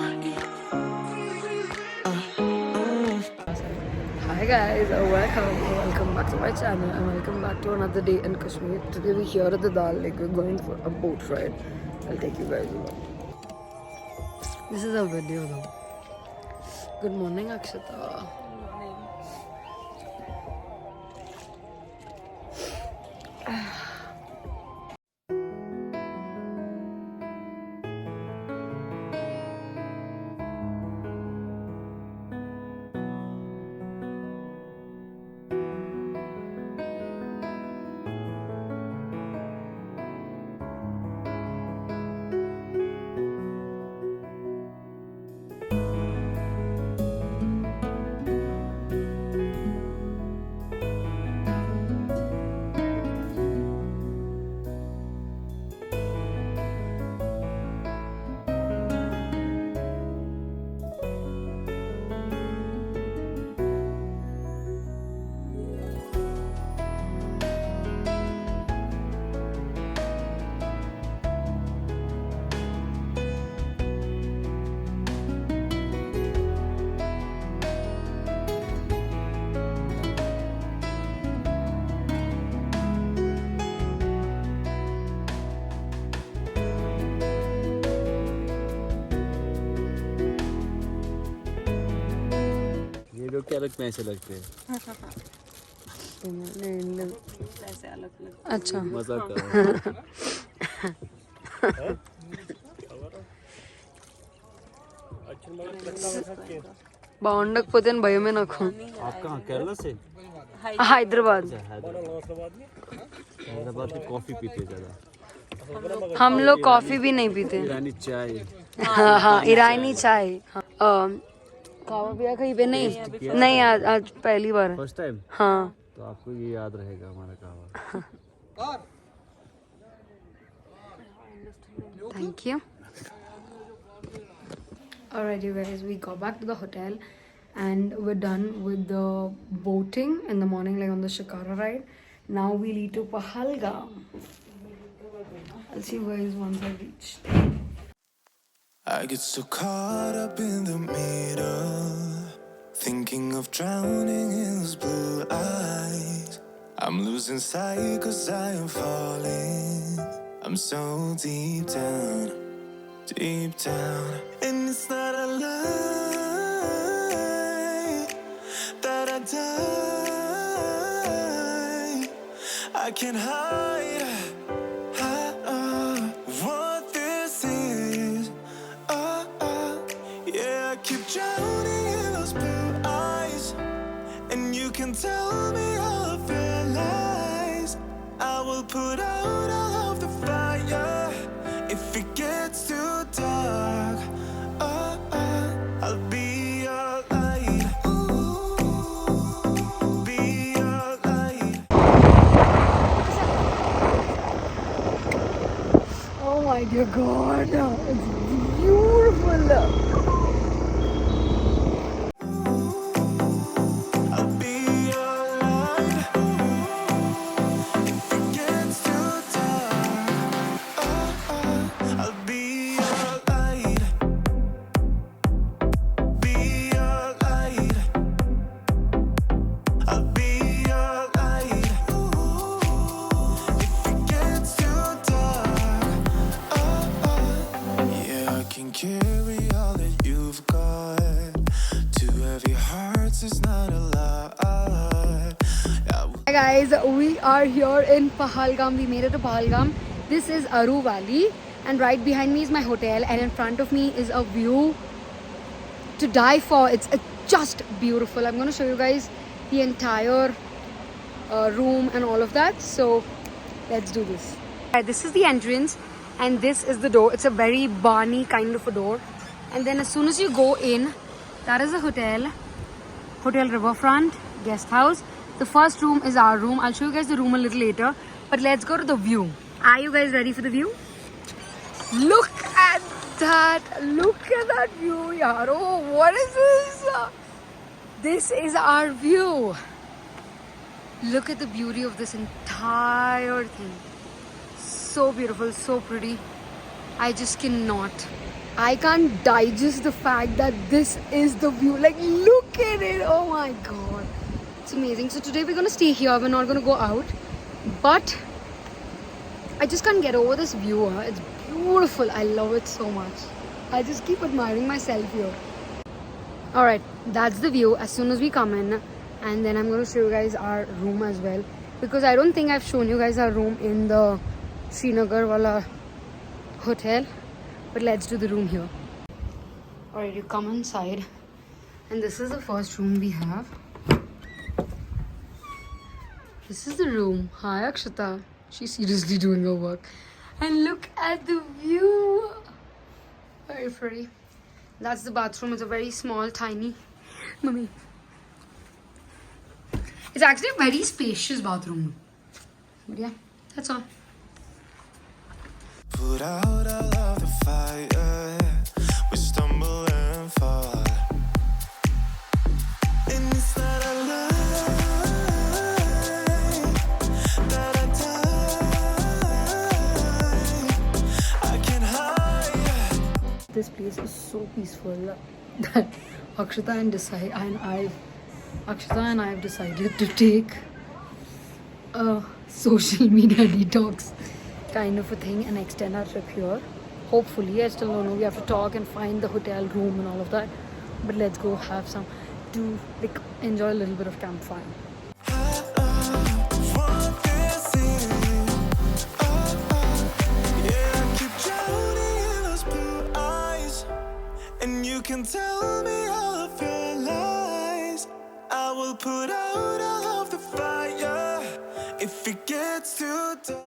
Hi guys, welcome back to my channel and welcome back to another day in Kashmir. Today we're here at the Dal Lake. We're going for a boat ride. I'll take you guys along. This is a video though. Good morning, Akshata. क्या अलग पैसे लगते हैं पैसे अलग अच्छा मजाक कर रहा బాగుండకపోతే భయమే నాకు आप कहाँ केरला से हैदराबाद हैदराबाद की कॉफी पीते ज़्यादा हम लोग कॉफी भी नहीं पीते ईरानी चाय हाँ हाँ ईरानी चाय कावा पिया कहीं पे नहीं नहीं आज पहली बार फर्स्ट टाइम हाँ तो आपको ये याद रहेगा हमारा कावा Thank you. Alright you guys, we got back to the hotel and we're done with the boating in the morning, like on the Shikara ride. Now we lead to Pahalgam. I'll see you guys once I reach. I get so caught up in the middle, thinking of drowning in those blue eyes. I'm losing sight 'cause I am falling. I'm so deep down, and it's not a lie that I die. I can't hide what this is. Yeah, I keep drowning in those blue eyes, and you can tell me all of your lies. I will put out all of the fire if it gets too dark. I'll be your light. Be your light. Oh my dear God, it's beautiful. I'll be your light if it gets too dark. I'll be your light. Be your light. I'll be your light if it gets too dark. Yeah, I can carry all that you've got. Two heavy hearts is not a lot. Hi guys, we are here in Pahalgam. We made it to Pahalgam. This is Aru Valley and right behind me is my hotel and in front of me is a view to die for. It's just beautiful. I'm going to show you guys the entire room and all of that. So let's do this. This is the entrance and this is the door. It's a very barny kind of a door. And then as soon as you go in, that is the hotel Riverfront guest house. The first room is our room. I'll show you guys the room a little later, but let's go to the view. Are you guys ready for the view? Look at that view, yaar. Oh, what is this? This is our view. Look at the beauty of this entire thing. So beautiful, so pretty. I just cannot I can't digest the fact that this is the view. Like, look at it. Oh my god. It's amazing. So today we're gonna stay here. We're not gonna go out. But I just can't get over this view. It's beautiful. I love it so much. I just keep admiring myself here. Alright, that's the view as soon as we come in. And then I'm gonna show you guys our room as well. Because I don't think I've shown you guys our room in the Srinagar wala hotel. But let's do the room here. Alright, you come inside. And this is the first room we have. This is the room. Hi Akshata. She's seriously doing her work. And look at the view. Very pretty. That's the bathroom. It's a very small, tiny. Mummy. It's actually a very spacious bathroom. But yeah, that's all. Put out all of the fire. We stumble and fall. And it's not a lie that I die. I can hide. This place is so peaceful that Akshata and I have decided to take a social media detox kind of a thing and extend our trip here. Hopefully, I still don't know. We have to talk and find the hotel room and all of that. But let's go have some to like enjoy a little bit of campfire. Want this in. Yeah, I keep drowning in those blue eyes. And you can tell me all of your lies. I will put out all of the fire if it gets too dark.